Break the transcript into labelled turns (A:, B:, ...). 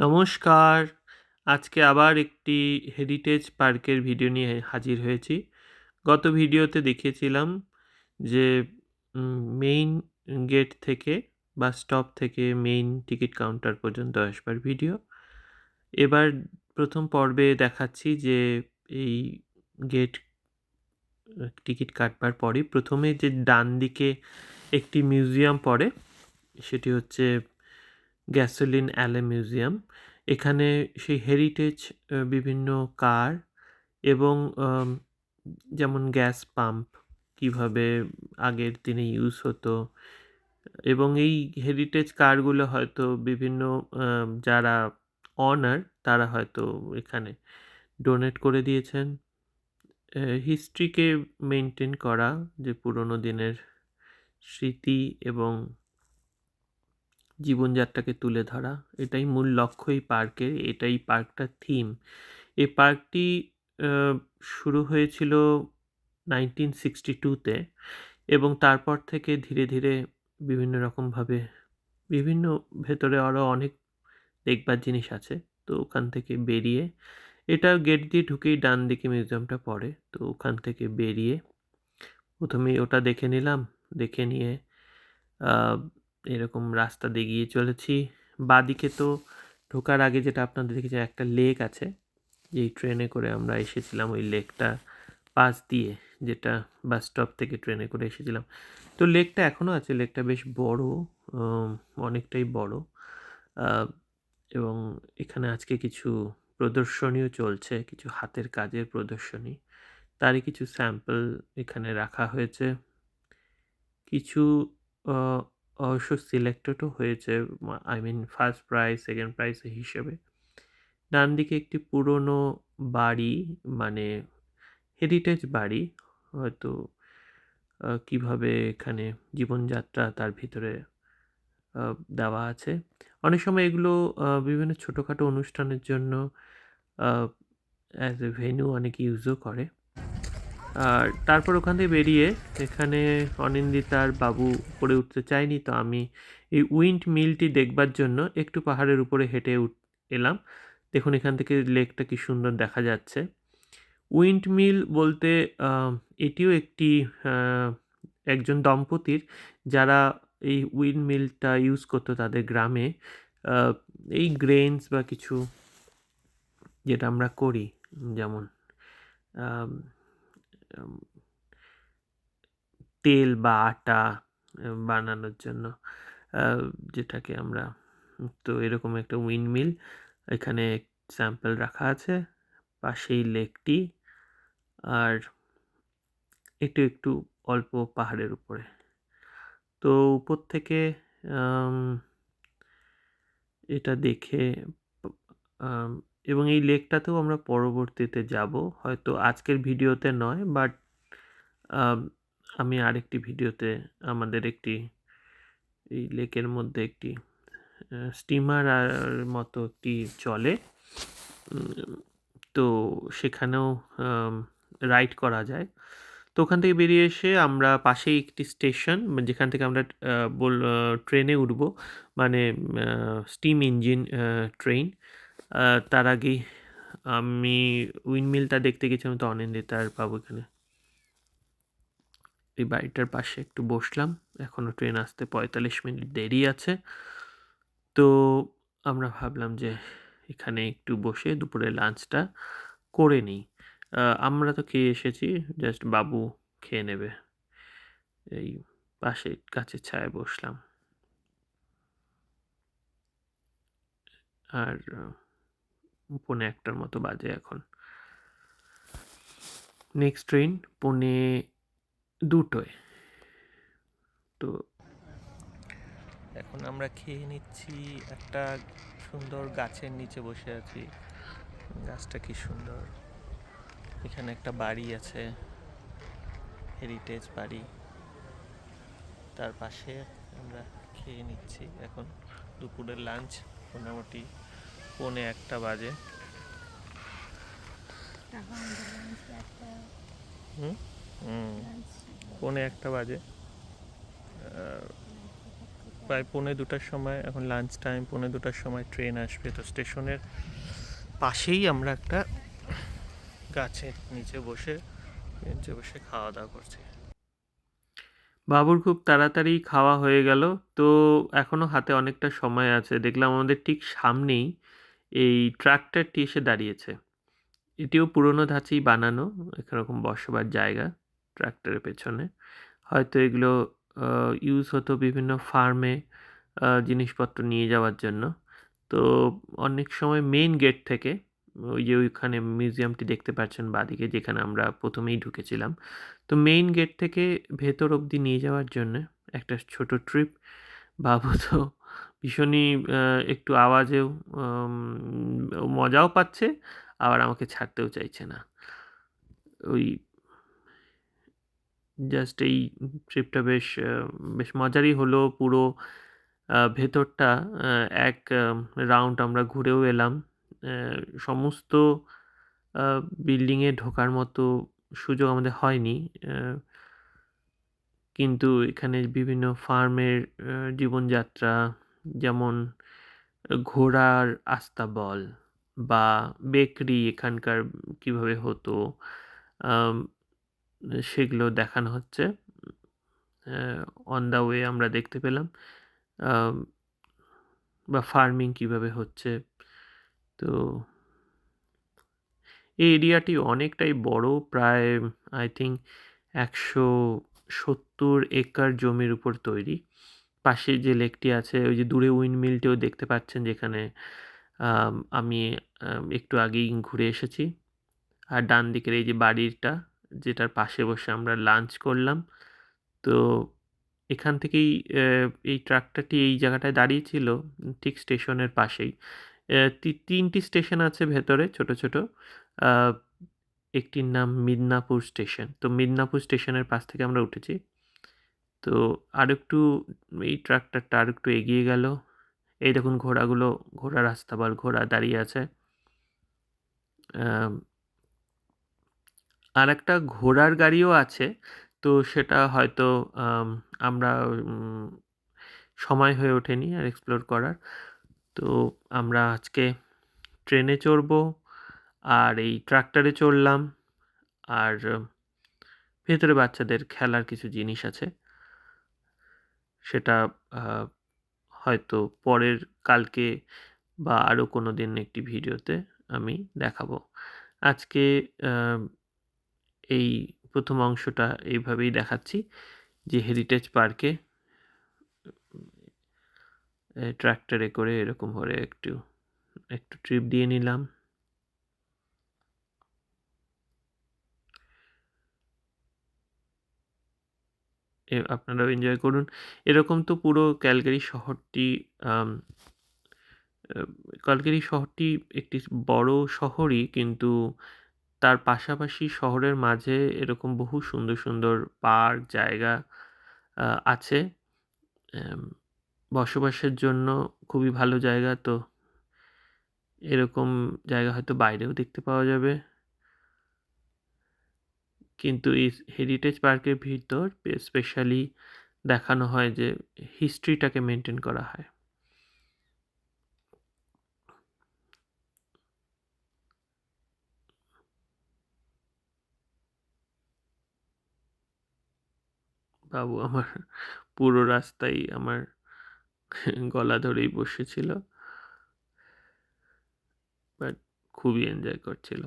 A: নমস্কার। আজকে আবার একটি হেরিটেজ পার্কের ভিডিও নিয়ে হাজির হয়েছি। গত ভিডিওতে দেখিয়েছিলাম যে মেইন গেট থেকে বাস স্টপ থেকে মেইন টিকিট কাউন্টার পর্যন্ত আসবার ভিডিও। এবার প্রথম পর্বে দেখাচ্ছি যে এই গেট টিকিট কাটবার পরেই প্রথমে যে ডান দিকে একটি মিউজিয়াম পড়ে, সেটি হচ্ছে গ্যাসোলিন অ্যালে মিউজিয়াম। এখানে সেই হেরিটেজ বিভিন্ন কার এবং যেমন গ্যাস পাম্প কীভাবে আগের দিনে ইউজ হতো, এবং এই হেরিটেজ কারগুলো হয়তো বিভিন্ন যারা অনার তারা হয়তো এখানে ডোনেট করে দিয়েছেন। হিস্ট্রিকে মেনটেন করা, যে পুরনো দিনের স্মৃতি এবং জীবনযাত্রাকে তুলে ধরা, এটাই মূল লক্ষ্য এই পার্কের, এটাই পার্কটার থিম। এই পার্কটি শুরু হয়েছিল 1962-তে এবং তারপর থেকে ধীরে ধীরে বিভিন্ন রকমভাবে বিভিন্ন ভেতরে আরও অনেক দেখবার জিনিস আছে। তো ওখান থেকে বেরিয়ে, এটা গেট দিয়ে ঢুকেই ডান দিকে মিউজিয়ামটা পড়ে, তো ওখান থেকে বেরিয়ে প্রথমেই ওটা দেখে নিলাম। দেখে নিয়ে এরকম রাস্তা দিয়ে এগিয়ে চলেছি। বাঁদিকে তো ঢোকার আগে যেটা আপনাদের দেখেছি, একটা লেক আছে, যেই ট্রেনে করে আমরা এসেছিলাম ওই লেকটা পাশ দিয়ে, যেটা বাস স্টপ থেকে ট্রেনে করে এসেছিলাম। তো লেকটা এখনও আছে, লেকটা বেশ বড়, অনেকটাই বড়। এবং এখানে আজকে কিছু প্রদর্শনীও চলছে, কিছু হাতের কাজের প্রদর্শনী, তারই কিছু স্যাম্পল এখানে রাখা হয়েছে। কিছু অবশ্য সিলেক্টেডও হয়েছে, I mean first prize second prize হিসেবে। ডান দিকে একটি পুরনো বাড়ি, মানে হেরিটেজ বাড়ি, হয়তো কিভাবে এখানে জীবনযাত্রা তার ভিতরে দেওয়া আছে। অনেক সময় এগুলো বিভিন্ন ছোটোখাটো অনুষ্ঠানের জন্য অ্যাজ এ ভেন্যু অনেকে ইউজও করে। আর তারপর ওখান থেকে বেরিয়ে এখানে অনিন্দিতার বাবু উপরে উঠতে চায়নি, তো আমি এই উইন্ড মিলটি দেখবার জন্য একটু পাহাড়ের উপরে হেঁটে এলাম। দেখুন এখান থেকে লেকটা কি সুন্দর দেখা যাচ্ছে। উইন্ড মিল বলতে এটিও একটি একজন দম্পতির, যারা এই উইন্ড মিলটা ইউজ করতো তাদের গ্রামে, এই গ্রেনস বা কিছু যেটা আমরা করি, যেমন তেল বা আটা বানানোর জন্য, যেটাকে আমরা, তো এরকম একটা উইন্ড মিল এখানে স্যাম্পল রাখা আছে। পাশেই লেকটি, আর একটু একটু অল্প পাহাড়ের উপরে। তো উপর থেকে এটা দেখে এবং এই লেকটাতেও আমরা পরবর্তীতে যাব, হয়তো আজকের ভিডিওতে নয়, বাট আমি আরেকটি ভিডিওতে আমাদের একটি এই লেকের মধ্যে একটি স্টিমার আর মতো একটি চলে, তো সেখানেও রাইড করা যায়। তো ওখান থেকে বেরিয়ে এসে আমরা পাশেই একটি স্টেশন, যেখান থেকে আমরা ট্রেনে উঠব, মানে স্টিম ইঞ্জিন ট্রেন। তার আগেই আমি উইন্ডমিলটা দেখতে গেছিলাম, তো অনিন্দিতার বাবু এখানে এই বাড়িটার পাশে একটু বসলাম। এখনও ট্রেন আসতে 45 মিনিট দেরি আছে, তো আমরা ভাবলাম যে এখানে একটু বসে দুপুরে লাঞ্চটা করে নিই। আমরা তো খেয়ে এসেছি, জাস্ট বাবু খেয়ে নেবে। এই পাশে গাছের ছায়ায় বসলাম। আর 1:45 মতো বাজে এখন। Next train 2:45। তো এখন আমরা খেয়ে নিচ্ছি, একটা সুন্দর গাছের নিচে বসে আছি। গাছটা কি সুন্দর। এখানে একটা বাড়ি আছে, হেরিটেজ বাড়ি, তার পাশে আমরা খেয়ে নিচ্ছি। এখন দুপুরের লাঞ্চ মোটামুটি 1:45 বাজে। হুম 1:45 বাজে। প্রায় 1:45-র সময়, এখন লাঞ্চ টাইম, 1:45-র সময় ট্রেন আসবে। তো স্টেশনের পাশেই আমরা একটা গাছের নিচে বসে বেঞ্চে বসে খাওয়া দাওয়া করছি। বাবুর খুব তাড়াতাড়ি খাওয়া হয়ে গেল। তো এখনও হাতে অনেকটা সময় আছে। দেখলাম আমাদের ঠিক সামনেই এই ট্রাক্টরটি এসে দাঁড়িয়েছে। এটিও পুরনো ধাঁচেই বানানো, এরকম বসবার জায়গা ট্রাক্টরের পেছনে। হয়তো এগুলো ইউজ হতো বিভিন্ন ফার্মে জিনিসপত্র নিয়ে যাওয়ার জন্য। তো অনেক সময় মেইন গেট থেকে, ওই যে ওইখানে মিউজিয়ামটি দেখতে পাচ্ছেন বাঁদিকে, যেখানে আমরা প্রথমেই ঢুকেছিলাম, তো মেইন গেট থেকে ভেতর অবধি নিয়ে যাওয়ার জন্যে একটা ছোট ট্রিপ। বাবু তো ভীষণই একটু আওয়াজেও মজাও পাচ্ছে, আবার আমাকে ছাড়তেও চাইছে না। ওই জাস্ট এই ট্রিপটা বেশ মজারই হলো। পুরো ভেতরটা এক রাউন্ড আমরা ঘুরেও এলাম। সমস্ত বিল্ডিংয়ে ঢোকার মতো সুযোগ আমাদের হয়নি, কিন্তু এখানে বিভিন্ন ফার্মের জীবনযাত্রা, যেমন ঘোড়ার আস্তাবল বা বেকরি এখানকার কিভাবে হতো, সেগুলো দেখানো হচ্ছে। অন দ্য ওয়ে আমরা দেখতে পেলাম, বা ফার্মিং কিভাবে হচ্ছে। তো এই এরিয়াটি অনেকটাই বড়, প্রায় আই থিঙ্ক 170 একর জমির উপর তৈরি। পাশে যে লেকটি আছে, ওই যে দূরে উইন্ডমিলটিও দেখতে পাচ্ছেন, যেখানে আমি একটু আগেই ঘুরে এসেছি। আর ডান দিকের এই যে বাড়িটা, যেটার পাশে বসে আমরা লাঞ্চ করলাম। তো এখান থেকেই এই ট্রাক্টরটি এই জায়গাটায় দাঁড়িয়েছিল, ঠিক স্টেশনের পাশেই। 3টি স্টেশন আছে ভেতরে, ছোট ছোট। একটির নাম মিদনাপুর স্টেশন। তো মিদনাপুর স্টেশনের পাশ থেকে আমরা উঠেছি। তো আরেকটু এই ট্রাক্টরটা আরেকটু এগিয়ে গেল। এই দেখুন ঘোড়াগুলো, ঘোড়ার রাস্তাবল, ঘোড়া দাঁড়িয়ে আছে। আর একটা ঘোড়ার গাড়িও আছে। তো সেটা হয়তো আমরা সময় হয়ে ওঠেনি আর এক্সপ্লোর করার। তো আমরা আজকে ট্রেনে চড়বো, আর এই ট্রাক্টরে চড়লাম। আর ভেতরে বাচ্চাদের খেলার কিছু জিনিস আছে, সেটা হয়তো পরের কালকে বা আরও কোনো দিন একটি ভিডিওতে আমি দেখাবো। আজকে এই প্রথম অংশটা এইভাবেই দেখাচ্ছি, যে হেরিটেজ পার্কে ট্রাক্টরে করে এরকম করে একটু ট্রিপ দিয়ে নিলাম। আপনারাও এনজয় করুন। এরকম তো পুরো ক্যালগারি শহরটি ক্যালগারি শহরটি একটি বড় শহরই, কিন্তু তার পাশাপাশি শহরের মাঝে এরকম বহু সুন্দর সুন্দর পার্ক জায়গা আছে। বসবাসের জন্য খুবই ভালো জায়গা। তো এরকম জায়গা হয়তো বাইরেও দেখতে পাওয়া যাবে, কিন্তু এই হেরিটেজ পার্কের ভিতর স্পেশালি দেখানো হয় যে হিস্ট্রিটাকে মেনটেন করা হয়। বাবু আমার পুরো রাস্তায় আমার গলা ধরেই বসেছিল, বাট খুবই এনজয় করছিল।